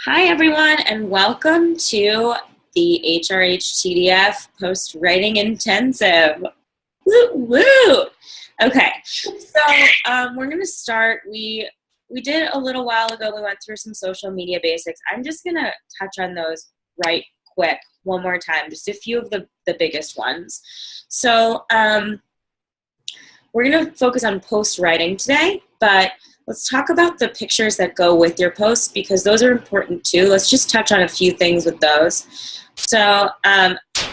Hi, everyone, and welcome to the HRH TDF Post Writing Intensive. Woo woo! Okay, so we're going to start. We did a little while ago. We went through some social media basics. I'm just going to touch on those right quick one more time, just a few of the biggest ones. So we're going to focus on post writing today, but let's talk about the pictures that go with your posts because those are important too. Let's just touch on a few things with those. So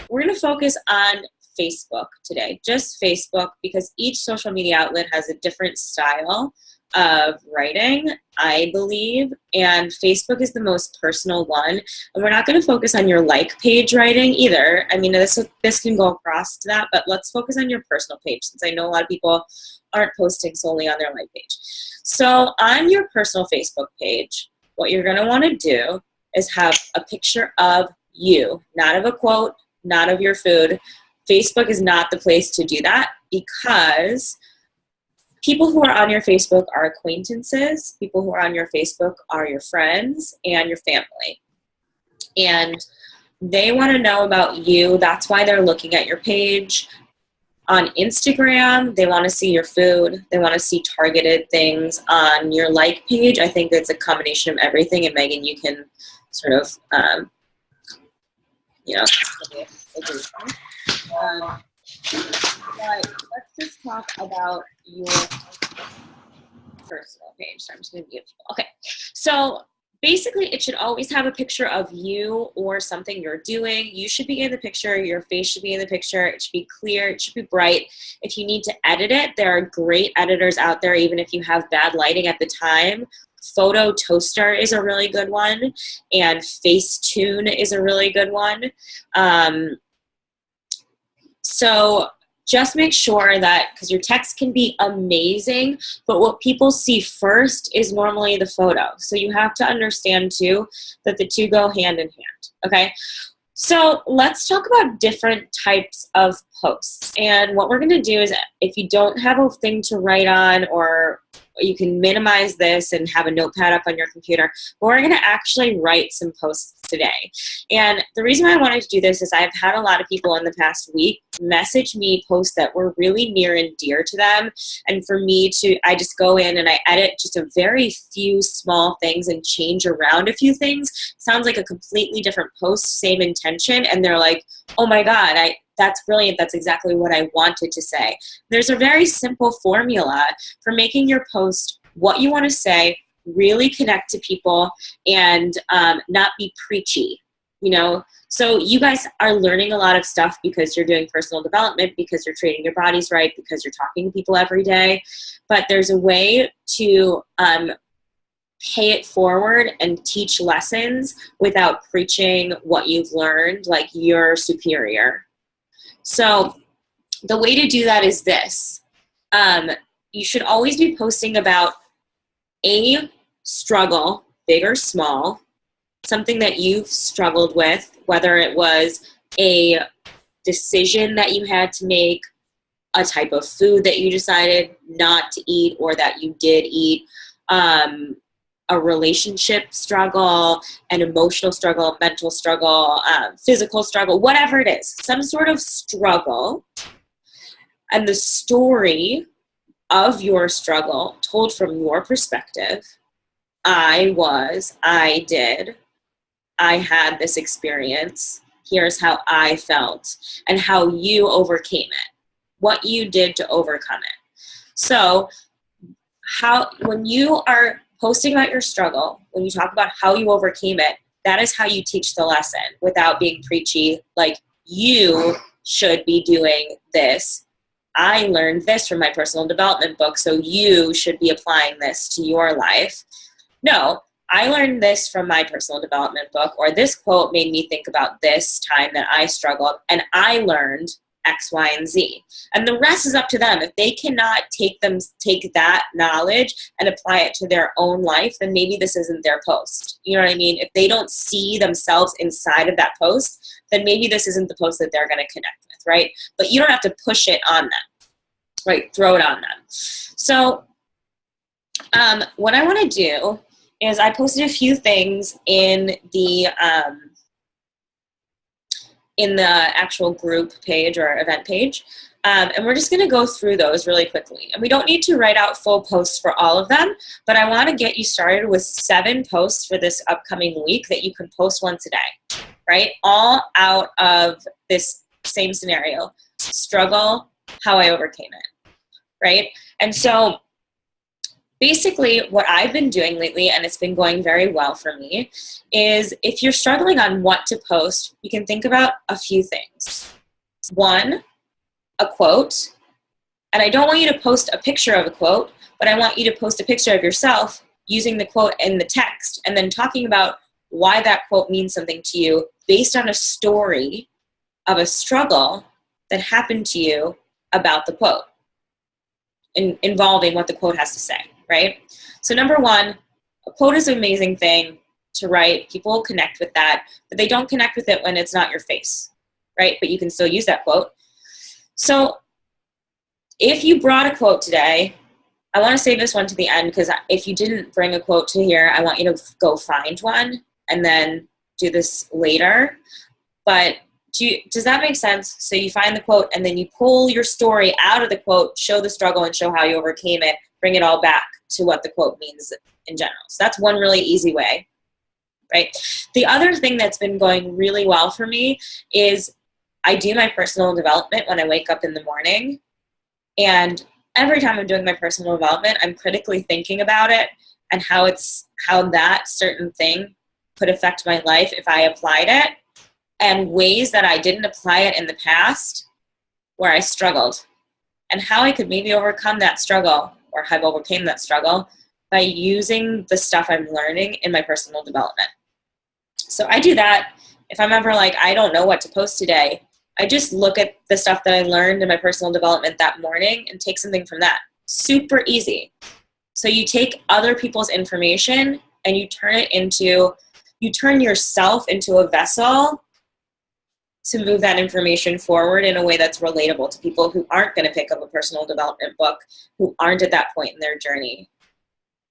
we're going to focus on Facebook today, just Facebook, because each social media outlet has a different style of writing, I believe, and Facebook is the most personal one. And we're not going to focus on your like page writing either. I mean, this can go across to that, but let's focus on your personal page since I know a lot of people aren't posting solely on their like page. So on your personal Facebook page, what you're going to want to do is have a picture of you, not of a quote, not of your food. Facebook is not the place to do that because people who are on your Facebook are acquaintances. People who are on your Facebook are your friends and your family. And they want to know about you. That's why they're looking at your page. On Instagram, they want to see your food. They want to see targeted things. On your like page, I think it's a combination of everything. And Megan, you can sort of, but let's just talk about your personal page. So I'm just going to mute people. Okay. So basically, it should always have a picture of you or something you're doing. You should be in the picture. Your face should be in the picture. It should be clear. It should be bright. If you need to edit it, there are great editors out there, even if you have bad lighting at the time. Photo Toaster is a really good one, and Facetune is a really good one. So just make sure that, because your text can be amazing, but what people see first is normally the photo. So you have to understand, too, that the two go hand in hand, okay? So let's talk about different types of posts. And what we're going to do is if you don't have a thing to write on, or you can minimize this and have a notepad up on your computer, but we're going to actually write some posts today. And the reason why I wanted to do this is I've had a lot of people in the past week message me posts that were really near and dear to them. And for me I just go in and I edit just a very few small things and change around a few things. Sounds like a completely different post, same intention. And they're like, oh my God, that's brilliant. That's exactly what I wanted to say. There's a very simple formula for making your post what you want to say, really connect to people, and not be preachy, So you guys are learning a lot of stuff because you're doing personal development, because you're treating your bodies right, because you're talking to people every day. But there's a way to pay it forward and teach lessons without preaching what you've learned like you're superior. So the way to do that is this. You should always be posting about a struggle, big or small, something that you've struggled with, whether it was a decision that you had to make, a type of food that you decided not to eat or that you did eat, a relationship struggle, an emotional struggle, a mental struggle, physical struggle, whatever it is, some sort of struggle, and the story of your struggle told from your perspective. I had this experience, here's how I felt, and how you overcame it, what you did to overcome it. So when you are posting about your struggle, when you talk about how you overcame it, that is how you teach the lesson without being preachy, like you should be doing this. I learned this from my personal development book, so you should be applying this to your life. No, I learned this from my personal development book, or this quote made me think about this time that I struggled, and I learned X, Y, and Z. And the rest is up to them. If they cannot take that knowledge and apply it to their own life, then maybe this isn't their post. You know what I mean? If they don't see themselves inside of that post, then maybe this isn't the post that they're going to connect with, right? But you don't have to push it on them, right? Throw it on them. So what I want to do is I posted a few things in the actual group page or event page. And we're just going to go through those really quickly. And we don't need to write out full posts for all of them, but I want to get you started with 7 posts for this upcoming week that you can post once a day, right? All out of this same scenario, struggle, how I overcame it, right? And so basically what I've been doing lately, and it's been going very well for me, is if you're struggling on what to post, you can think about a few things. 1, a quote, and I don't want you to post a picture of a quote, but I want you to post a picture of yourself using the quote in the text and then talking about why that quote means something to you based on a story of a struggle that happened to you about the quote, involving what the quote has to say, right? So number 1, a quote is an amazing thing to write. People connect with that, but they don't connect with it when it's not your face, right? But you can still use that quote. So if you brought a quote today, I want to save this one to the end because if you didn't bring a quote to here, I want you to go find one and then do this later. But does that make sense? So you find the quote and then you pull your story out of the quote, show the struggle and show how you overcame it, bring it all back to what the quote means in general. So that's one really easy way, right? The other thing that's been going really well for me is I do my personal development when I wake up in the morning, and every time I'm doing my personal development, I'm critically thinking about it and how that certain thing could affect my life if I applied it, and ways that I didn't apply it in the past where I struggled, and how I could maybe overcome that struggle or have overcame that struggle by using the stuff I'm learning in my personal development. So I do that. If I'm ever like, I don't know what to post today, I just look at the stuff that I learned in my personal development that morning and take something from that. Super easy. So you take other people's information and you turn yourself into a vessel to move that information forward in a way that's relatable to people who aren't going to pick up a personal development book, who aren't at that point in their journey.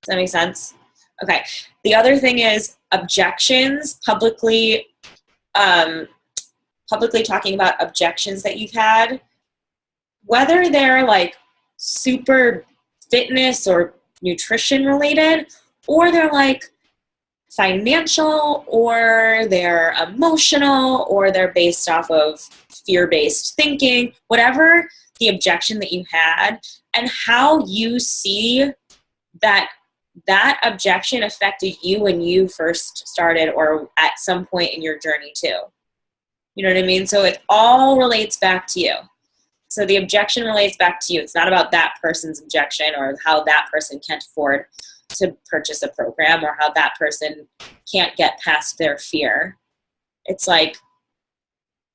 Does that make sense? Okay. The other thing is objections, publicly talking about objections that you've had, whether they're like super fitness or nutrition related, or they're like financial, or they're emotional, or they're based off of fear-based thinking, whatever the objection that you had, and how you see that objection affected you when you first started or at some point in your journey too. You know what I mean? So it all relates back to you. So the objection relates back to you. It's not about that person's objection or how that person can't afford to purchase a program or how that person can't get past their fear. It's like,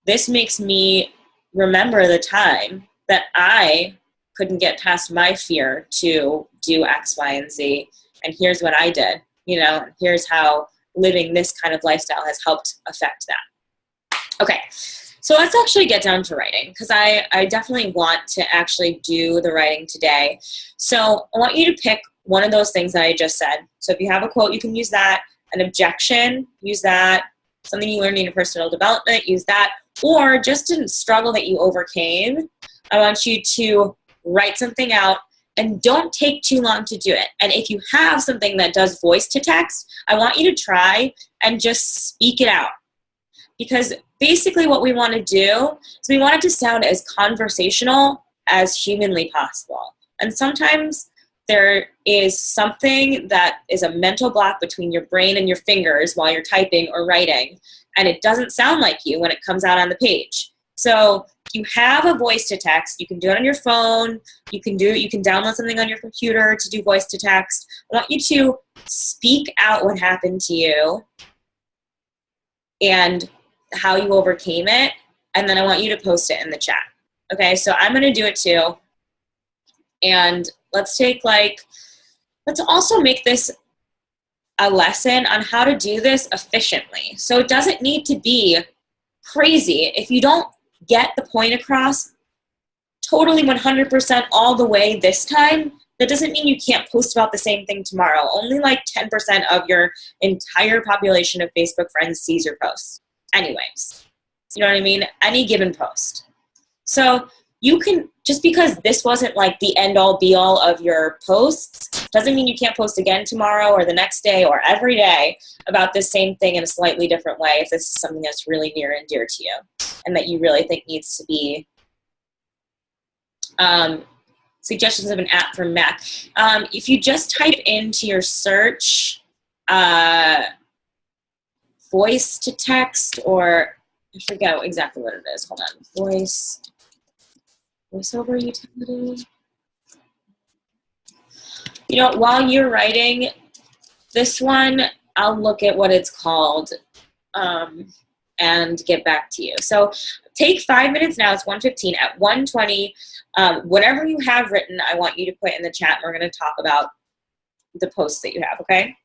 this makes me remember the time that I couldn't get past my fear to do X, Y, and Z. And here's what I did, and here's how living this kind of lifestyle has helped affect that. Okay, so let's actually get down to writing, because I definitely want to actually do the writing today. So I want you to pick one of those things that I just said. So if you have a quote, you can use that. An objection, use that. Something you learned in your personal development, use that. Or just a struggle that you overcame, I want you to write something out, and don't take too long to do it. And if you have something that does voice to text, I want you to try and just speak it out. Because basically what we want to do is we want it to sound as conversational as humanly possible. And sometimes there is something that is a mental block between your brain and your fingers while you're typing or writing, and it doesn't sound like you when it comes out on the page. So if you have a voice to text, you can do it on your phone, you can download something on your computer to do voice to text. I want you to speak out what happened to you and how you overcame it, and then I want you to post it in the chat. Okay, so I'm going to do it too. And let's also make this a lesson on how to do this efficiently. So it doesn't need to be crazy. If you don't get the point across totally 100% all the way this time, that doesn't mean you can't post about the same thing tomorrow. Only like 10% of your entire population of Facebook friends sees your post. Anyways, you know what I mean? Any given post. So you can, just because this wasn't like the end all be all of your posts, doesn't mean you can't post again tomorrow or the next day or every day about the same thing in a slightly different way if this is something that's really near and dear to you and that you really think needs to be suggestions of an app for Mac. If you just type into your search voice to text, or I forget exactly what it is. Hold on. Voiceover utility. You know, while you're writing this one, I'll look at what it's called and get back to you. So take 5 minutes now. It's 1:15. At 1:20, whatever you have written, I want you to put in the chat. And we're going to talk about the posts that you have, okay?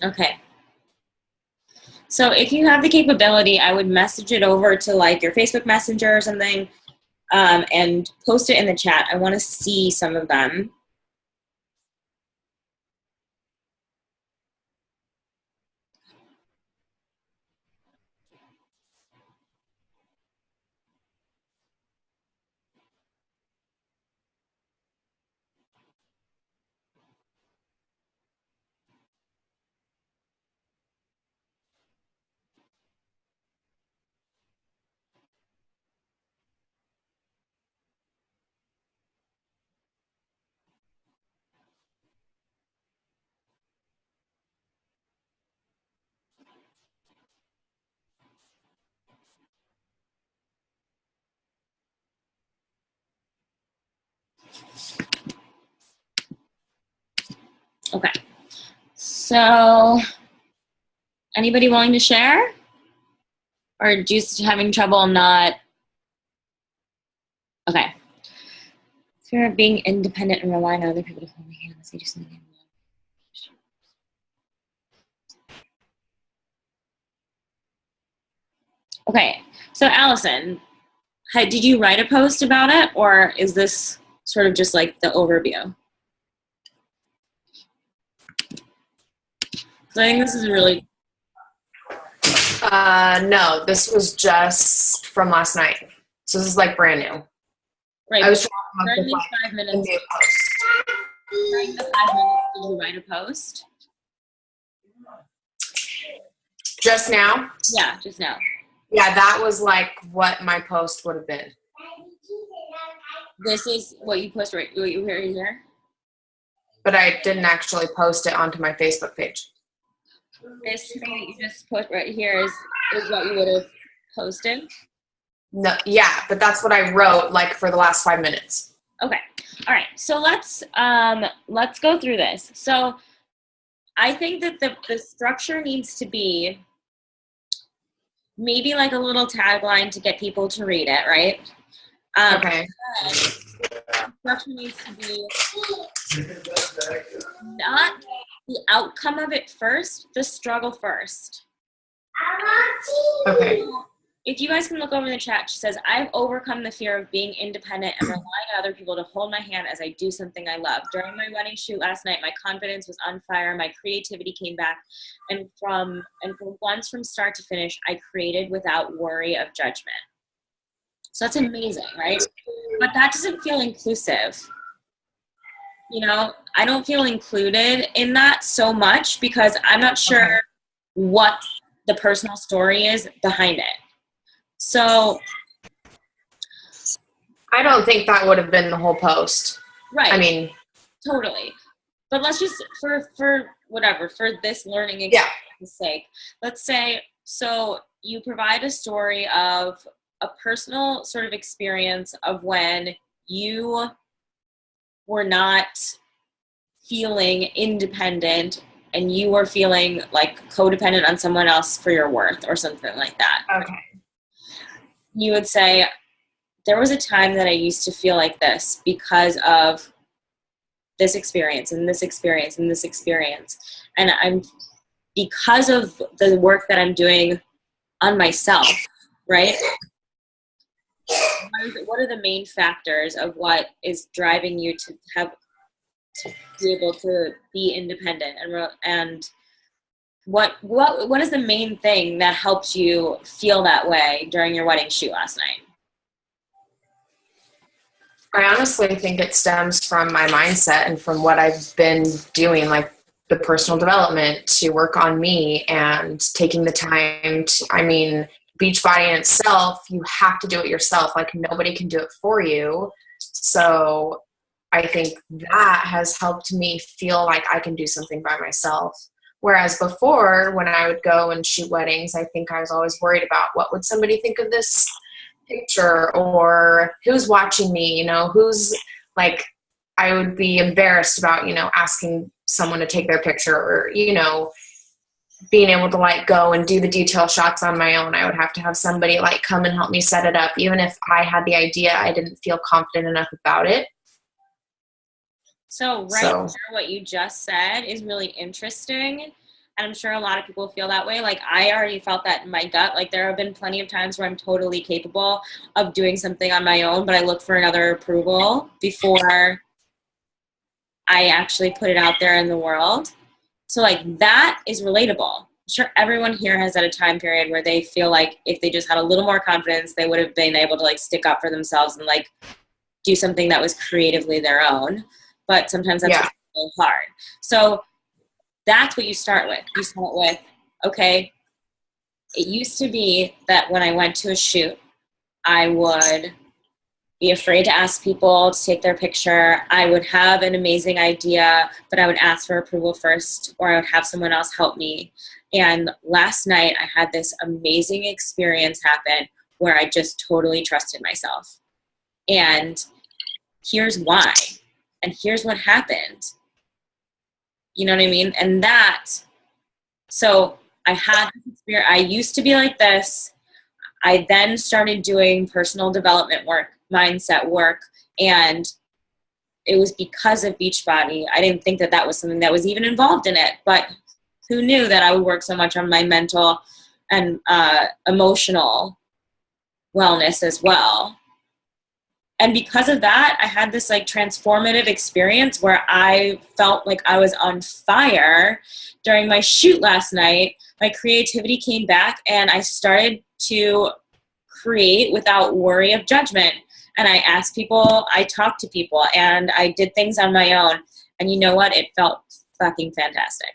Okay. So if you have the capability, I would message it over to like your Facebook Messenger or something, and post it in the chat. I want to see some of them. Okay. So anybody willing to share? Or just having trouble not? Okay. Fear of being independent and relying on other people to hold my hand as they do something. Okay. So Allison, did you write a post about it, or is this sort of just like the overview? So I think this is really... No, this was just from last night. So this is like brand new. Right. I was during these 5 minutes. During the 5 minutes, did you write a post? Just now? Yeah, just now. Yeah, that was like what my post would have been. This is what you post right here? But I didn't actually post it onto my Facebook page. This thing that you just put right here is what you would have posted? No, yeah, but that's what I wrote like for the last 5 minutes. Okay. All right. So let's go through this. So I think that the structure needs to be maybe like a little tagline to get people to read it, right? Okay. The structure needs to be not the outcome of it first, the struggle first. Okay. If you guys can look over in the chat, she says, I've overcome the fear of being independent and relying on other people to hold my hand as I do something I love. During my wedding shoot last night, my confidence was on fire. My creativity came back. And for once from start to finish, I created without worry of judgment. So that's amazing, right? But that doesn't feel inclusive. You know, I don't feel included in that so much because I'm not sure what the personal story is behind it. So I don't think that would have been the whole post. Right. I mean, totally. But let's just for whatever, for this learning experience's sake, let's say so you provide a story of a personal sort of experience of when you were not feeling independent and you were feeling like codependent on someone else for your worth or something like that. Okay. You would say, there was a time that I used to feel like this because of this experience and this experience and this experience. And because of the work that I'm doing on myself, right? What are the main factors of what is driving you to be able to be independent, and what is the main thing that helped you feel that way during your wedding shoot last night? I honestly think it stems from my mindset and from what I've been doing, like the personal development to work on me and taking the time to, I mean, Beachbody in itself, you have to do it yourself. Like nobody can do it for you. So I think that has helped me feel like I can do something by myself. Whereas before, when I would go and shoot weddings, I think I was always worried about what would somebody think of this picture, or who's watching me, you know, who's like, I would be embarrassed about, you know, asking someone to take their picture, or, you know, being able to like go and do the detail shots on my own. I would have to have somebody like come and help me set it up. Even if I had the idea, I didn't feel confident enough about it. So there, what you just said is really interesting, And I'm sure a lot of people feel that way. Like, I already felt that in my gut. Like, there have been plenty of times where I'm totally capable of doing something on my own, but I look for another approval before I actually put it out there in the world. So, like, that is relatable. I'm sure everyone here has had a time period where they feel like if they just had a little more confidence, they would have been able to, like, stick up for themselves and, like, do something that was creatively their own. But sometimes that's really hard. So that's what you start with. You start with, okay, it used to be that when I went to a shoot, I would be afraid to ask people to take their picture. I would have an amazing idea, but I would ask for approval first, or I would have someone else help me. And last night I had this amazing experience happen where I just totally trusted myself. And here's why. And here's what happened. You know what I mean? And so I had this experience. I used to be like this. I then started doing personal development work, mindset work, and it was because of Beachbody. I didn't think that that was something that was even involved in it, but who knew that I would work so much on my mental and emotional wellness as well. And because of that, I had this like transformative experience where I felt like I was on fire during my shoot last night. My creativity came back and I started to create without worry of judgment. And I asked people, I talked to people, and I did things on my own. And you know what? It felt fucking fantastic.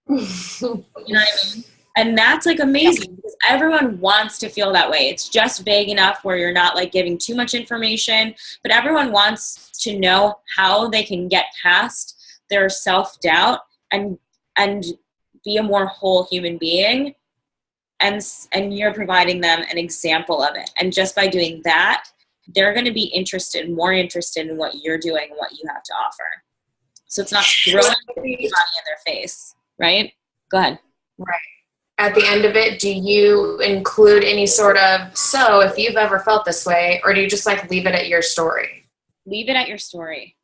You know what I mean? And that's like amazing because everyone wants to feel that way. It's just vague enough where you're not like giving too much information, but everyone wants to know how they can get past their self-doubt and be a more whole human being. And you're providing them an example of it. And just by doing that, they're going to be more interested in what you're doing and what you have to offer. So it's not throwing everybody in their face, right? Go ahead. Right. At the end of it, do you include any sort of, so if you've ever felt this way, or do you just like leave it at your story? Leave it at your story.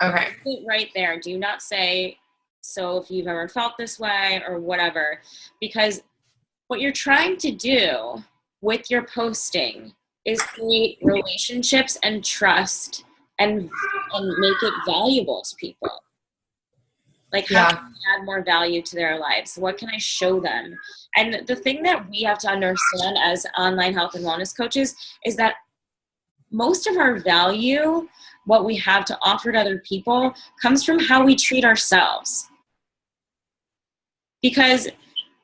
Okay. Leave it right there. Do not say, so if you've ever felt this way or whatever, because what you're trying to do with your posting is create relationships and trust and make it valuable to people. Like, how can I add more value to their lives? What can I show them? And the thing that we have to understand as online health and wellness coaches is that most of our value, what we have to offer to other people, comes from how we treat ourselves. Because,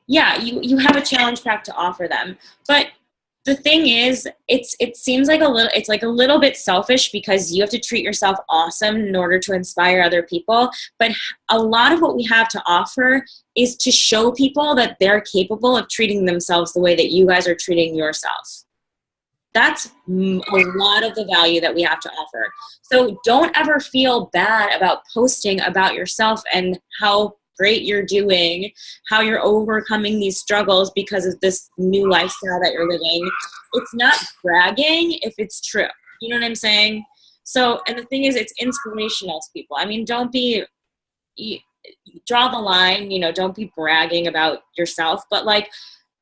yeah, you have a challenge pack to offer them, but the thing is, it seems like it's like a little bit selfish because you have to treat yourself awesome in order to inspire other people. But a lot of what we have to offer is to show people that they're capable of treating themselves the way that you guys are treating yourself. That's a lot of the value that we have to offer. So don't ever feel bad about posting about yourself and how great you're doing, how you're overcoming these struggles because of this new lifestyle that you're living. It's not bragging if it's true. You know what I'm saying? So, and the thing is, it's inspirational to people. I mean, draw the line, don't be bragging about yourself, but like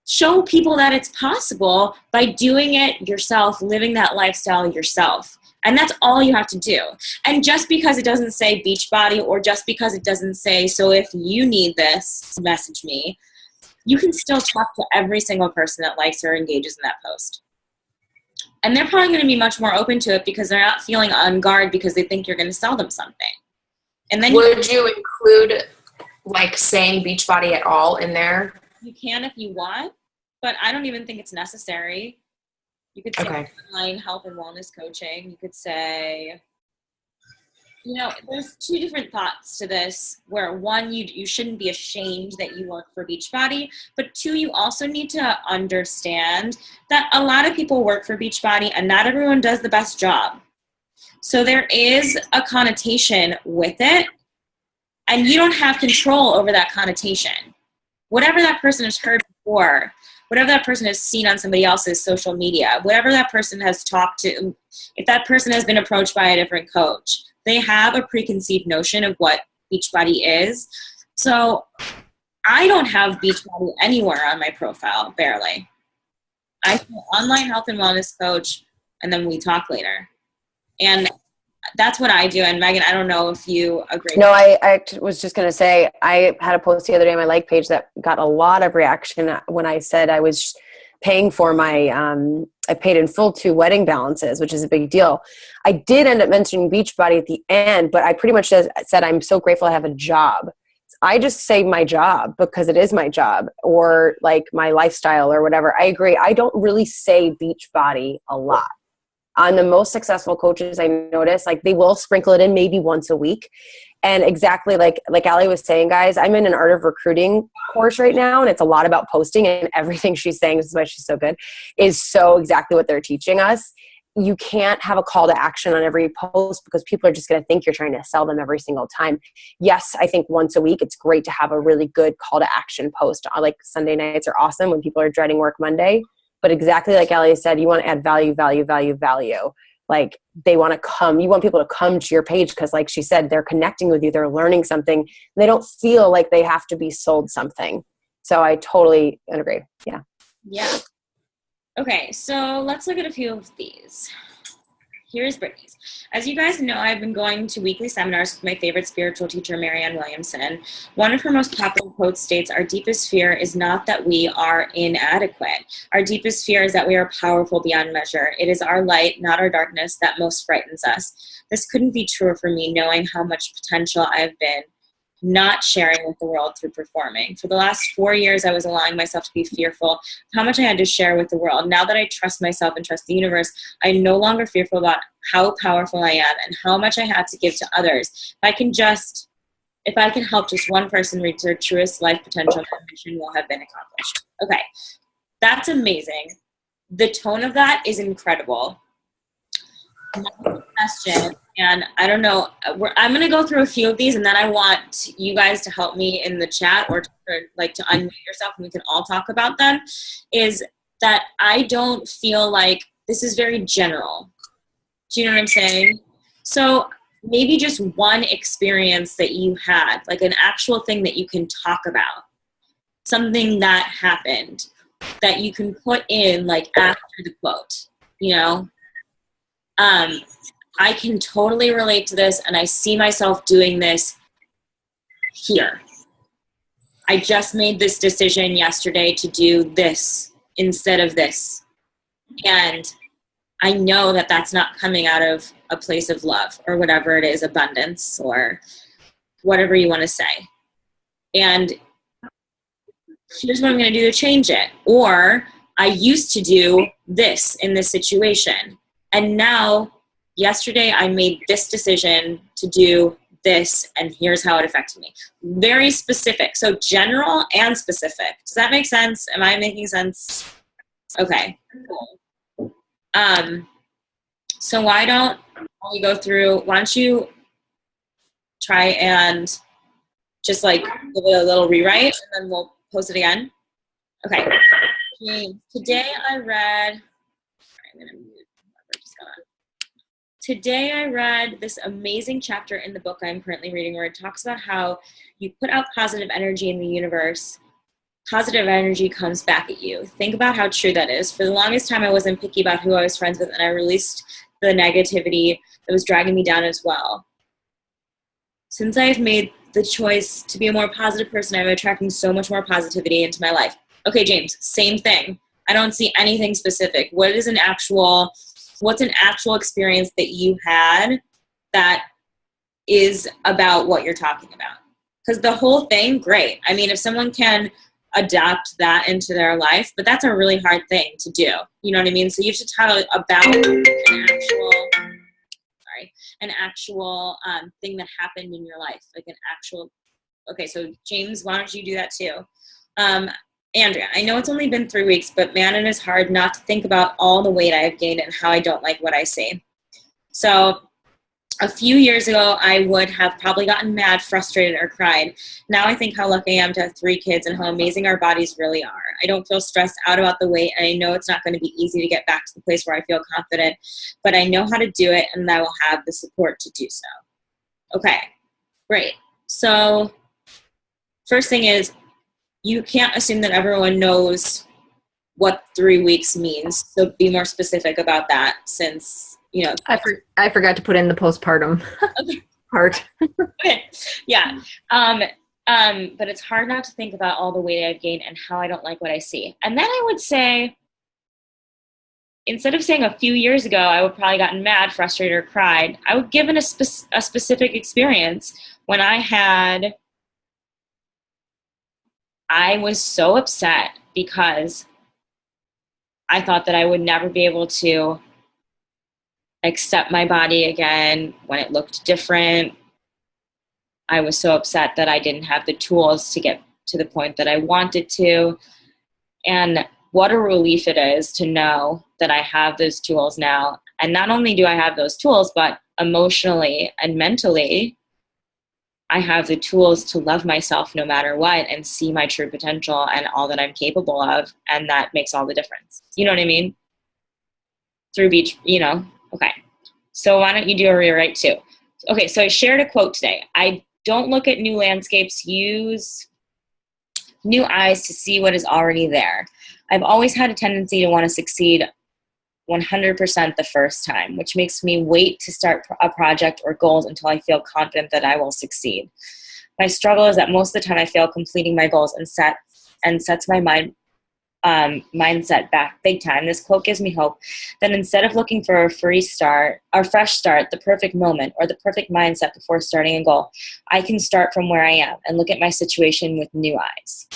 show people that it's possible by doing it yourself, living that lifestyle yourself. And that's all you have to do. And just because it doesn't say Beachbody, or just because it doesn't say, so if you need this, message me, you can still talk to every single person that likes or engages in that post. And they're probably going to be much more open to it because they're not feeling on guard because they think you're going to sell them something. And then would you include like saying Beachbody at all in there? You can if you want, but I don't even think it's necessary. You could say online health and wellness coaching. You could say, there's two different thoughts to this, where one, you shouldn't be ashamed that you work for Beachbody, but two, you also need to understand that a lot of people work for Beachbody and not everyone does the best job. So there is a connotation with it, and you don't have control over that connotation. Whatever that person has heard before, whatever that person has seen on somebody else's social media, whatever that person has talked to, if that person has been approached by a different coach, they have a preconceived notion of what Beachbody is. So I don't have Beachbody anywhere on my profile, barely. I say online health and wellness coach, and then we talk later. And that's what I do. And Megan, I don't know if you agree. No, I was just going to say, I had a post the other day on my like page that got a lot of reaction when I said I was paying for my, I paid in full 2 wedding balances, which is a big deal. I did end up mentioning Beachbody at the end, but I pretty much said I'm so grateful I have a job. I just say my job because it is my job, or like my lifestyle or whatever. I agree. I don't really say Beachbody a lot. On the most successful coaches I notice, like they will sprinkle it in maybe once a week. And exactly like Allie was saying, guys, I'm in an art of recruiting course right now, and it's a lot about posting, and everything she's saying, this is why she's so good, is so exactly what they're teaching us. You can't have a call to action on every post because people are just going to think you're trying to sell them every single time. Yes, I think once a week, it's great to have a really good call to action post. Like Sunday nights are awesome when people are dreading work Monday. But exactly like Allie said, you want to add value. Like they want to come, you want people to come to your page because like she said, they're connecting with you, they're learning something. They don't feel like they have to be sold something. So I totally agree. Yeah. Yeah. Okay, so let's look at a few of these. Here's Brittany's. As you guys know, I've been going to weekly seminars with my favorite spiritual teacher, Marianne Williamson. One of her most popular quotes states, "Our deepest fear is not that we are inadequate. Our deepest fear is that we are powerful beyond measure. It is our light, not our darkness, that most frightens us." This couldn't be truer for me, knowing how much potential I've been not sharing with the world through performing. For the last 4 years, I was allowing myself to be fearful of how much I had to share with the world. Now that I trust myself and trust the universe, I'm no longer fearful about how powerful I am and how much I have to give to others. If I can help just one person reach their truest life potential, my mission will have been accomplished. Okay, that's amazing. The tone of that is incredible. Next question, and I don't know, I'm going to go through a few of these, and then I want you guys to help me in the chat or to unmute yourself and we can all talk about them, is that I don't feel like this is very general. Do you know what I'm saying? So maybe just one experience that you had, like an actual thing that you can talk about, something that happened that you can put in like after the quote, you know? I can totally relate to this, and I see myself doing this here. I just made this decision yesterday to do this instead of this. And I know that that's not coming out of a place of love or whatever it is, abundance or whatever you want to say. And here's what I'm going to do to change it. Or I used to do this in this situation. And now, yesterday, I made this decision to do this, and here's how it affected me. Very specific. So general and specific. Does that make sense? Am I making sense? Okay. Cool. So why don't you try and just like give it a little rewrite, and then we'll post it again? Okay. Today I read this amazing chapter in the book I'm currently reading where it talks about how you put out positive energy in the universe, positive energy comes back at you. Think about how true that is. For the longest time, I wasn't picky about who I was friends with, and I released the negativity that was dragging me down as well. Since I've made the choice to be a more positive person, I'm attracting so much more positivity into my life. Okay, James, same thing. I don't see anything specific. What's an actual experience that you had that is about what you're talking about? Because the whole thing, great. I mean, if someone can adapt that into their life, but that's a really hard thing to do. You know what I mean? So you have to tell about an actual thing that happened in your life, like an actual. Okay, so James, why don't you do that too? Andrea, I know it's only been 3 weeks, but man, it is hard not to think about all the weight I have gained and how I don't like what I see. So a few years ago, I would have probably gotten mad, frustrated, or cried. Now I think how lucky I am to have 3 kids and how amazing our bodies really are. I don't feel stressed out about the weight, and I know it's not going to be easy to get back to the place where I feel confident, but I know how to do it, and I will have the support to do so. Okay, great. So first thing is, you can't assume that everyone knows what 3 weeks means. So be more specific about that, since, you know. I forgot to put in the postpartum part. Okay. Yeah. But it's hard not to think about all the weight I've gained and how I don't like what I see. And then I would say, instead of saying a few years ago, I would probably gotten mad, frustrated, or cried, I would give it a specific experience when I was so upset because I thought that I would never be able to accept my body again when it looked different. I was so upset that I didn't have the tools to get to the point that I wanted to. And what a relief it is to know that I have those tools now. And not only do I have those tools, but emotionally and mentally, I have the tools to love myself no matter what and see my true potential and all that I'm capable of. And that makes all the difference. You know what I mean? Through beach, you know? Okay. So why don't you do a rewrite too? Okay, so I shared a quote today. I don't look at new landscapes, use new eyes to see what is already there. I've always had a tendency to want to succeed 100% the first time, which makes me wait to start a project or goals until I feel confident that I will succeed. My struggle is that most of the time I fail completing my goals and sets my mindset back big time. This quote gives me hope that instead of looking for a fresh start, the perfect moment, or the perfect mindset before starting a goal, I can start from where I am and look at my situation with new eyes.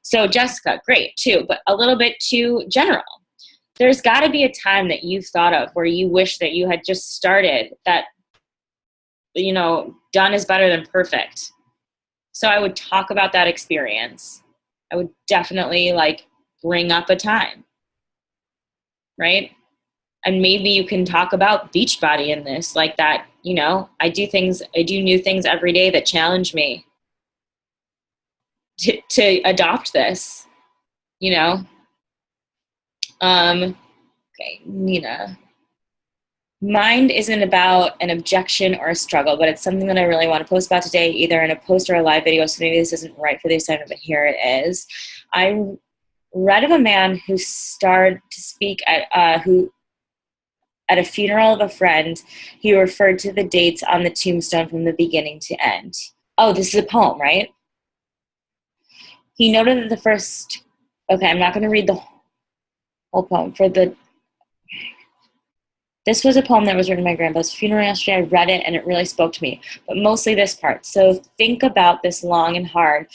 So Jessica, great too, but a little bit too general. There's got to be a time that you've thought of where you wish that you had just started, that, you know, done is better than perfect. So I would talk about that experience. I would definitely bring up a time, right? And maybe you can talk about Beachbody in this, like that, you know, I do new things every day that challenge me to adopt this, you know? Okay, Nina. Mind isn't about an objection or a struggle, but it's something that I really want to post about today, either in a post or a live video, so maybe this isn't right for the assignment, but here it is. I read of a man who started to speak at a funeral of a friend. He referred to the dates on the tombstone from the beginning to end. Oh, this is a poem, right? He noted that the first, okay, I'm not going to read the whole poem. This was a poem that was written at my grandpa's funeral yesterday. I read it and it really spoke to me, but mostly this part. So think about this long and hard.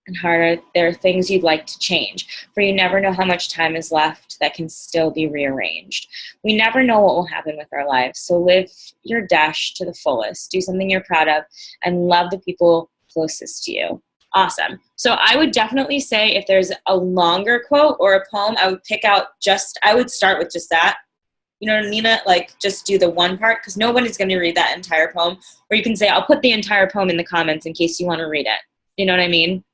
And harder, there are things you'd like to change, for you never know how much time is left that can still be rearranged. We never know what will happen with our lives, so live your dash to the fullest. Do something you're proud of, and love the people closest to you. Awesome. So I would definitely say if there's a longer quote or a poem, I would start with just that. You know, Nina, just do the one part, because nobody's going to read that entire poem. Or you can say, I'll put the entire poem in the comments in case you want to read it. You know what I mean?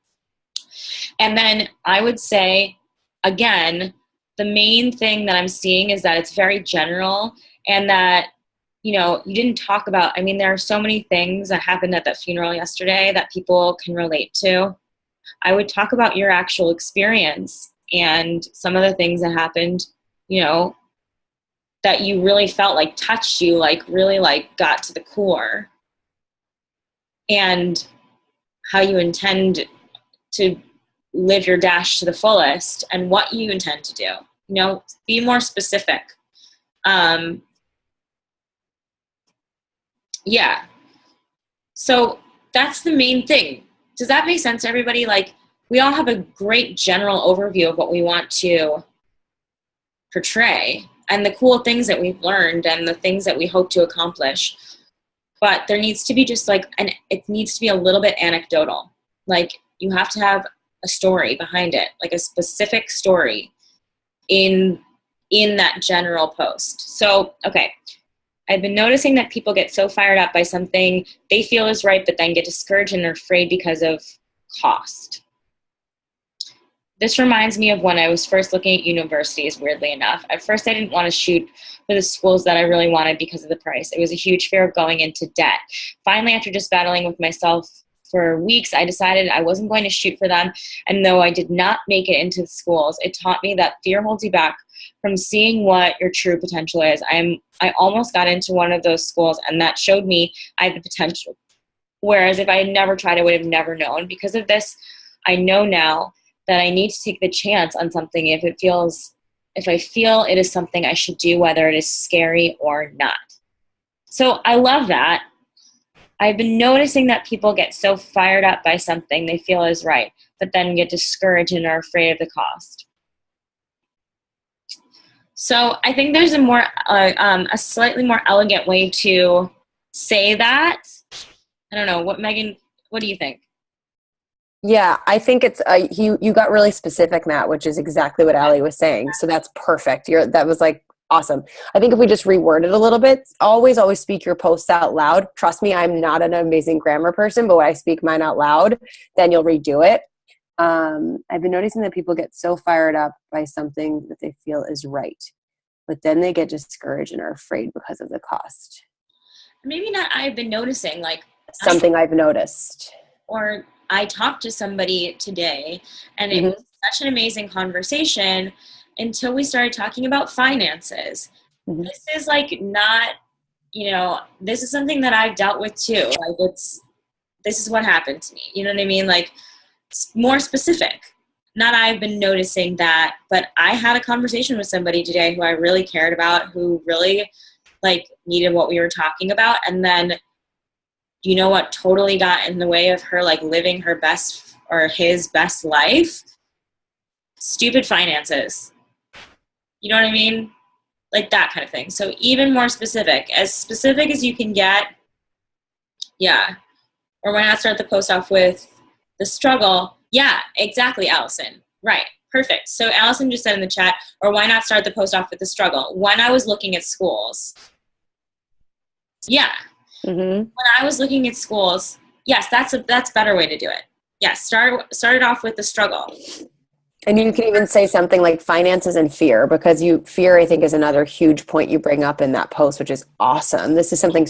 And then I would say, again, the main thing that I'm seeing is that it's very general, and that, you know, you didn't talk about, there are so many things that happened at that funeral yesterday that people can relate to. I would talk about your actual experience and some of the things that happened, you know, that you really felt touched you, really got to the core, and how you intend to live your dash to the fullest and what you intend to do. You know, be more specific. Yeah. So that's the main thing. Does that make sense to everybody? We all have a great general overview of what we want to portray and the cool things that we've learned and the things that we hope to accomplish. But there needs to be just it needs to be a little bit anecdotal. You have to have a story behind it, a specific story in that general post. So, okay. I've been noticing that people get so fired up by something they feel is right, but then get discouraged and are afraid because of cost. This reminds me of when I was first looking at universities, weirdly enough. At first, I didn't want to shoot for the schools that I really wanted because of the price. It was a huge fear of going into debt. Finally, after just battling with myself for weeks, I decided I wasn't going to shoot for them. And though I did not make it into the schools, it taught me that fear holds you back from seeing what your true potential is. I almost got into one of those schools, and that showed me I had the potential. Whereas if I had never tried, I would have never known. Because of this, I know now that I need to take the chance on something if I feel it is something I should do, whether it is scary or not. So I love that. I've been noticing that people get so fired up by something they feel is right, but then get discouraged and are afraid of the cost. So I think there's a slightly more elegant way to say that. I don't know. Megan, what do you think? Yeah, I think it's you got really specific, Matt, which is exactly what Allie was saying. So that's perfect. That was like awesome. I think if we just reword it a little bit, always speak your posts out loud. Trust me, I'm not an amazing grammar person, but when I speak mine out loud, then you'll redo it. I've been noticing that people get so fired up by something that they feel is right, but then they get discouraged and are afraid because of the cost. Maybe not I've been noticing, like something I've noticed. Or I talked to somebody today, and it was such an amazing conversation until we started talking about finances. This is like not, this is something that I've dealt with too. Like this is what happened to me. You know what I mean? Like more specific. Not I've been noticing that, but I had a conversation with somebody today who I really cared about, who really like needed what we were talking about. And then, you know what totally got in the way of her like living her best or his best life? Stupid finances. You know what I mean? Like that kind of thing. So even more specific as you can get. Yeah. Or why not start the post off with the struggle? Yeah, exactly, Allison. Right. Perfect. So Allison just said in the chat, or why not start the post off with the struggle? When I was looking at schools. Yeah. When I was looking at schools, yes, that's a better way to do it. Yes, start it off with the struggle. And you can even say something like finances and fear, because fear, I think, is another huge point you bring up in that post, which is awesome. This is something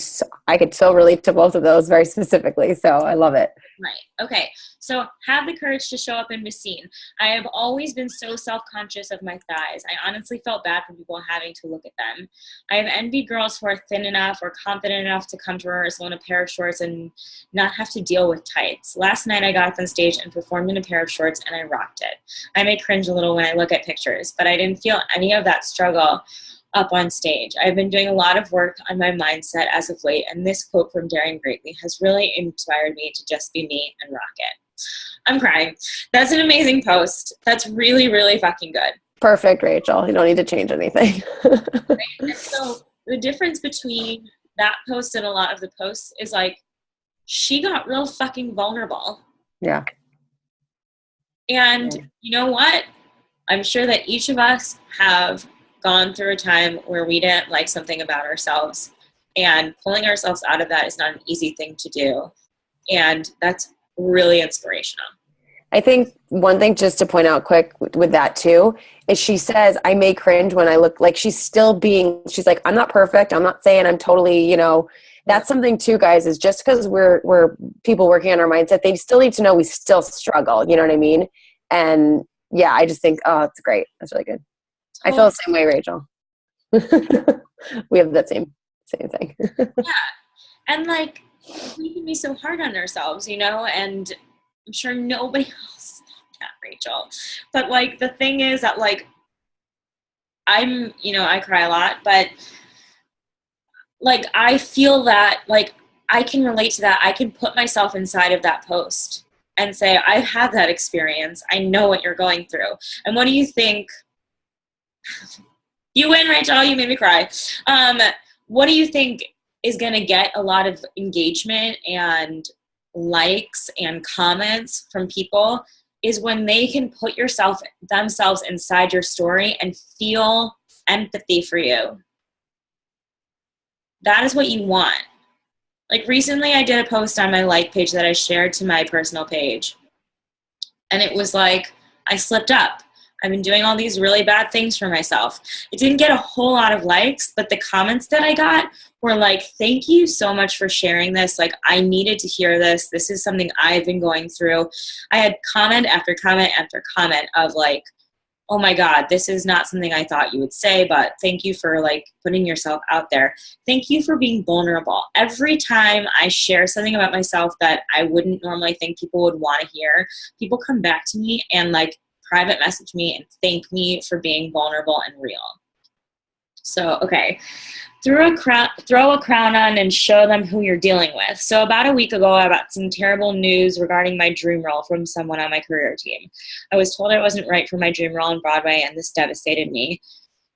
I could so relate to both of those very specifically. So I love it. Right. Okay. So have the courage to show up and be seen. I have always been so self-conscious of my thighs. I honestly felt bad for people having to look at them. I have envied girls who are thin enough or confident enough to come to rehearsal in a pair of shorts and not have to deal with tights. Last night I got up on stage and performed in a pair of shorts, and I rocked it. I may cringe a little when I look at pictures, but I didn't feel any of that struggle up on stage. I've been doing a lot of work on my mindset as of late, and this quote from Daring Greatly has really inspired me to just be me and rock it. I'm crying. That's an amazing post. That's really, really fucking good. Perfect, Rachel. You don't need to change anything. Right? And so the difference between that post and a lot of the posts is like, she got real fucking vulnerable. Yeah. And you know what? I'm sure that each of us have gone through a time where we didn't like something about ourselves, and pulling ourselves out of that is not an easy thing to do. And that's really inspirational. I think one thing just to point out quick with that too, is she says, I may cringe when I look, like she's like, I'm not perfect. I'm not saying I'm totally, that's something too, guys, is just because we're people working on our mindset, they still need to know we still struggle. You know what I mean? And yeah, I just think, oh, it's great. That's really good. I feel the same way, Rachel. We have that same thing. Yeah. And like, we can be so hard on ourselves, and I'm sure nobody else thought that, Rachel. But like, the thing is that like, I cry a lot, but like, I feel that like, I can relate to that. I can put myself inside of that post and say, I've had that experience. I know what you're going through. And what do you think? You win, Rachel. You made me cry. What do you think is going to get a lot of engagement and likes and comments from people is when they can put themselves inside your story and feel empathy for you. That is what you want. Like recently I did a post on my like page that I shared to my personal page. And it was like, I slipped up. I've been doing all these really bad things for myself. It didn't get a whole lot of likes, but the comments that I got were like, thank you so much for sharing this. Like, I needed to hear this. This is something I've been going through. I had comment after comment after comment of like, oh my God, this is not something I thought you would say, but thank you for like putting yourself out there. Thank you for being vulnerable. Every time I share something about myself that I wouldn't normally think people would want to hear, people come back to me and like private message me and thank me for being vulnerable and real. So, okay. Throw a crown on and show them who you're dealing with. So about a week ago, I got some terrible news regarding my dream role from someone on my career team. I was told I wasn't right for my dream role on Broadway, and this devastated me.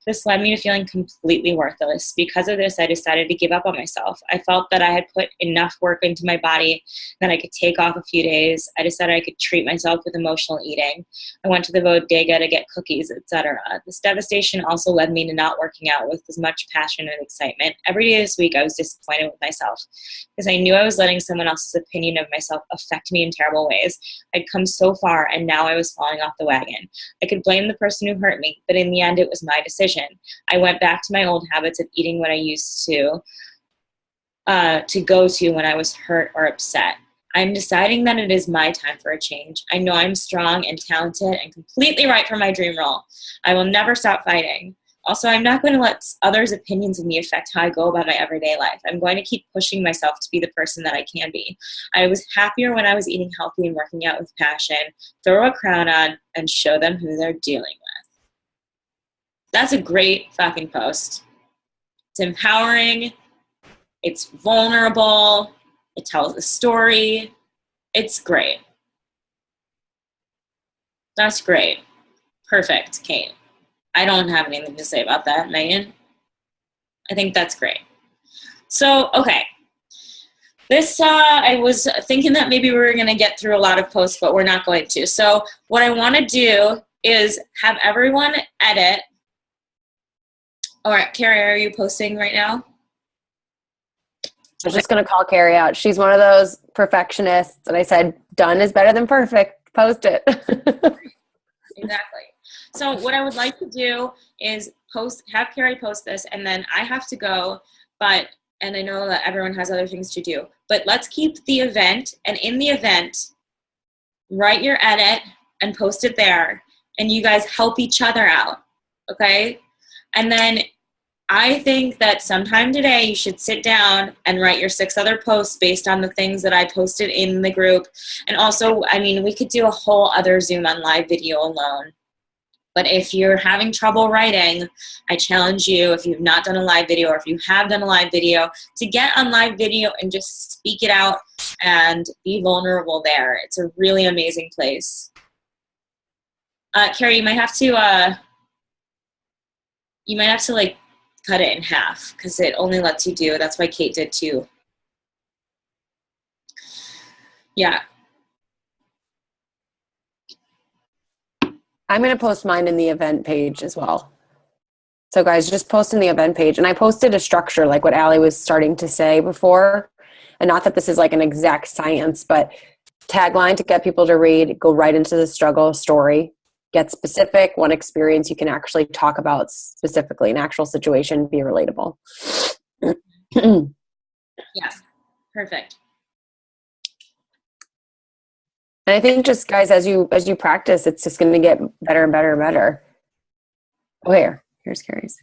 This led me to feeling completely worthless. Because of this, I decided to give up on myself. I felt that I had put enough work into my body that I could take off a few days. I decided I could treat myself with emotional eating. I went to the bodega to get cookies, etc. This devastation also led me to not working out with as much passion and excitement. Every day this week, I was disappointed with myself because I knew I was letting someone else's opinion of myself affect me in terrible ways. I'd come so far, and now I was falling off the wagon. I could blame the person who hurt me, but in the end, it was my decision. I went back to my old habits of eating what I used to go to when I was hurt or upset. I'm deciding that it is my time for a change. I know I'm strong and talented and completely right for my dream role. I will never stop fighting. Also, I'm not going to let others' opinions of me affect how I go about my everyday life. I'm going to keep pushing myself to be the person that I can be. I was happier when I was eating healthy and working out with passion. Throw a crown on and show them who they're dealing with. That's a great fucking post. It's empowering. It's vulnerable. It tells a story. It's great. That's great. Perfect, Kate. I don't have anything to say about that, Megan. I think that's great. So, okay. This, I was thinking that maybe we were going to get through a lot of posts, but we're not going to. So what I want to do is have everyone edit. All right, Carrie, are you posting right now? I was just going to call Carrie out. She's one of those perfectionists. And I said, done is better than perfect. Post it. Exactly. So what I would like to do is have Carrie post this, and then I have to go, and I know that everyone has other things to do, but let's keep the event, and in the event, write your edit and post it there, and you guys help each other out, okay? And then I think that sometime today you should sit down and write your 6 other posts based on the things that I posted in the group. And also, I mean, we could do a whole other Zoom on live video alone. But if you're having trouble writing, I challenge you, if you've not done a live video or if you have done a live video, to get on live video and just speak it out and be vulnerable there. It's a really amazing place. Carrie, you might have to like cut it in half because it only lets you do. That's why Kate did too. Yeah. I'm going to post mine in the event page as well. So guys, just post in the event page. And I posted a structure like what Allie was starting to say before. And not that this is like an exact science, but tagline to get people to read, go right into the struggle story. Get specific, one experience you can actually talk about specifically, an actual situation, be relatable. Yes, perfect. And I think just guys, as you practice, it's just going to get better and better and better. Oh, here's Carrie's.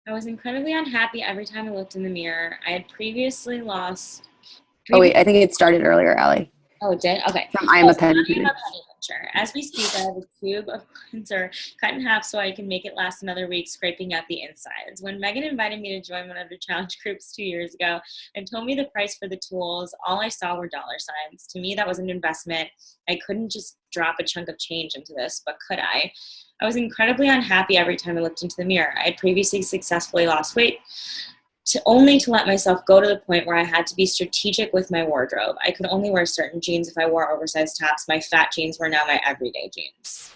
I was incredibly unhappy every time I looked in the mirror. I had previously lost. Oh wait, I think it started earlier, Allie. Oh, it did? Okay. From I am a penny. As we speak, I have a tube of cleanser cut in half so I can make it last another week, scraping out the insides. When Megan invited me to join one of the challenge groups 2 years ago and told me the price for the tools, all I saw were dollar signs. To me, that was an investment. I couldn't just drop a chunk of change into this, but could I? I was incredibly unhappy every time I looked into the mirror. I had previously successfully lost weight, only to let myself go to the point where I had to be strategic with my wardrobe. I could only wear certain jeans if I wore oversized tops. My fat jeans were now my everyday jeans.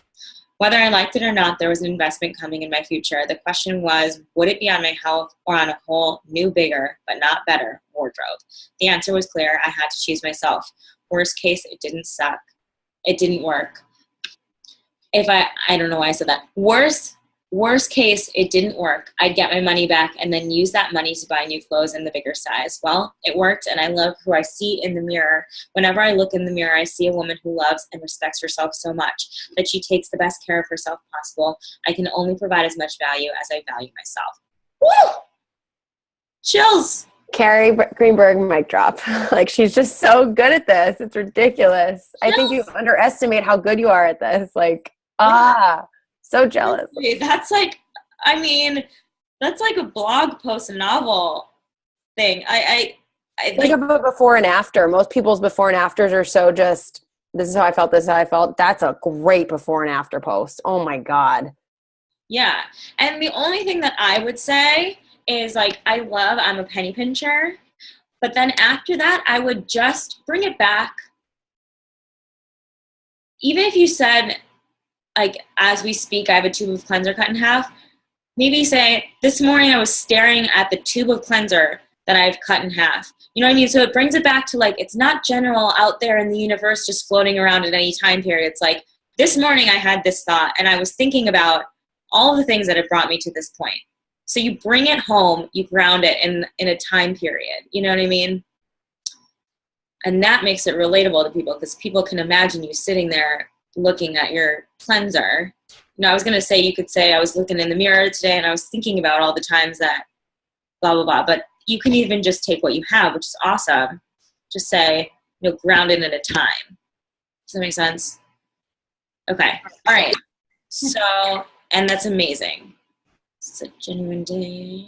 Whether I liked it or not, there was an investment coming in my future. The question was, would it be on my health or on a whole new, bigger, but not better wardrobe? The answer was clear. I had to choose myself. Worst case, it didn't suck. It didn't work. if I don't know why I said that. Worst case, it didn't work. I'd get my money back and then use that money to buy new clothes in the bigger size. Well, it worked, and I love who I see in the mirror. Whenever I look in the mirror, I see a woman who loves and respects herself so much that she takes the best care of herself possible. I can only provide as much value as I value myself. Woo! Chills. Carrie Greenberg, mic drop. Like, she's just so good at this. It's ridiculous. I think you underestimate how good you are at this. Like, so jealous. That's like, I mean, that's like a blog post, a novel thing. I think about before and after. Most people's before and afters are so just, this is how I felt, this is how I felt. That's a great before and after post. Oh my God. Yeah. And the only thing that I would say is, like, I'm a penny pincher. But then after that, I would just bring it back. Even if you said, like, as we speak, I have a tube of cleanser cut in half. Maybe say, this morning I was staring at the tube of cleanser that I've cut in half. You know what I mean? So it brings it back to, like, it's not general out there in the universe just floating around at any time period. It's like, this morning I had this thought, and I was thinking about all the things that have brought me to this point. So you bring it home, you ground it in a time period. You know what I mean? And that makes it relatable to people, because people can imagine you sitting there looking at your cleanser. You know, I was going to say, you could say, I was looking in the mirror today and I was thinking about all the times that blah, blah, blah. But you can even just take what you have, which is awesome. Just say, you know, ground it at a time. Does that make sense? Okay. All right. So, and that's amazing. It's a genuine day.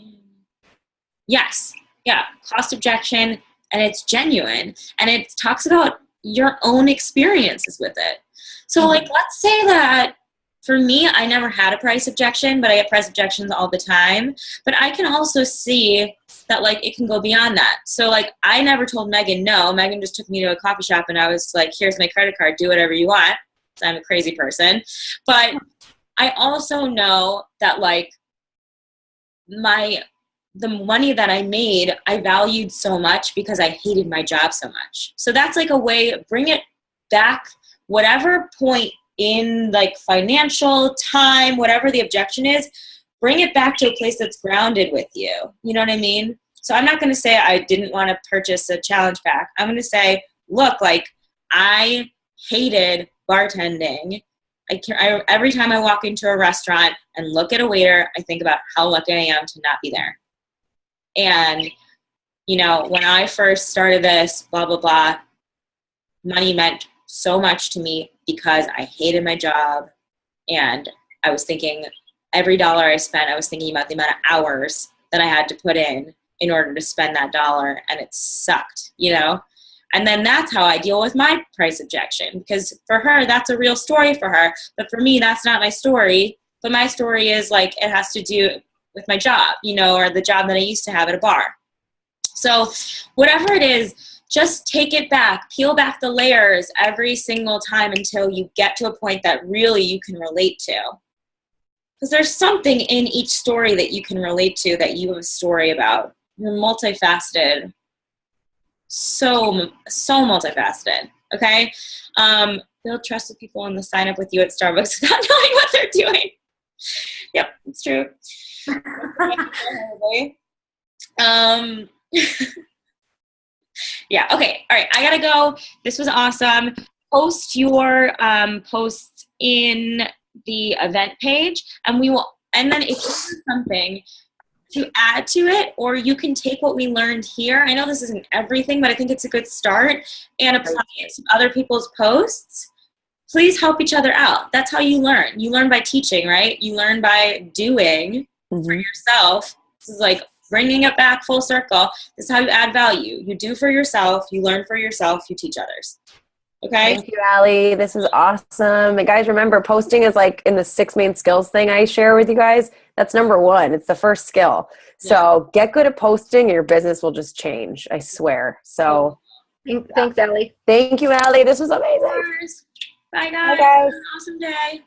Yes. Yeah. Cost objection. And it's genuine. And it talks about your own experiences with it. So, like, let's say that for me, I never had a price objection, but I get price objections all the time. But I can also see that, like, it can go beyond that. So, like, I never told Megan no. Megan just took me to a coffee shop and I was like, here's my credit card. Do whatever you want. So I'm a crazy person. But I also know that, like, the money that I made, I valued so much because I hated my job so much. So that's like a way, bring it back, whatever point in, like, financial time, whatever the objection is, bring it back to a place that's grounded with you. You know what I mean? So I'm not going to say I didn't want to purchase a challenge pack. I'm going to say, look, like, I hated bartending. Every time I walk into a restaurant and look at a waiter, I think about how lucky I am to not be there. And, you know, when I first started this, blah, blah, blah, money meant so much to me because I hated my job. And I was thinking every dollar I spent, I was thinking about the amount of hours that I had to put in order to spend that dollar. And it sucked, you know? And then that's how I deal with my price objection, because for her, that's a real story for her. But for me, that's not my story. But my story is, like, it has to do with my job, you know, or the job that I used to have at a bar. So whatever it is, just take it back, peel back the layers every single time until you get to a point that really you can relate to. Because there's something in each story that you can relate to, that you have a story about. You're multifaceted. So multifaceted. Okay? Build trust with people and sign up with you at Starbucks without knowing what they're doing. Yep, it's true. Yeah, okay. All right, I gotta go. This was awesome. Post your posts in the event page, and then if you have something to add to it, or you can take what we learned here. I know this isn't everything, but I think it's a good start, and apply it to other people's posts. Please help each other out. That's how you learn. You learn by teaching, right? You learn by doing for yourself. This is like bringing it back full circle. This is how you add value. You do for yourself. You learn for yourself. You teach others. Okay? Thank you, Allie. This was awesome. And guys, remember, posting is like in the 6 main skills thing I share with you guys. That's number 1. It's the first skill. So get good at posting and your business will just change. I swear. So Thanks, Allie. Thank you, Allie. This was amazing. Bye, guys. Bye, guys. Have an awesome day.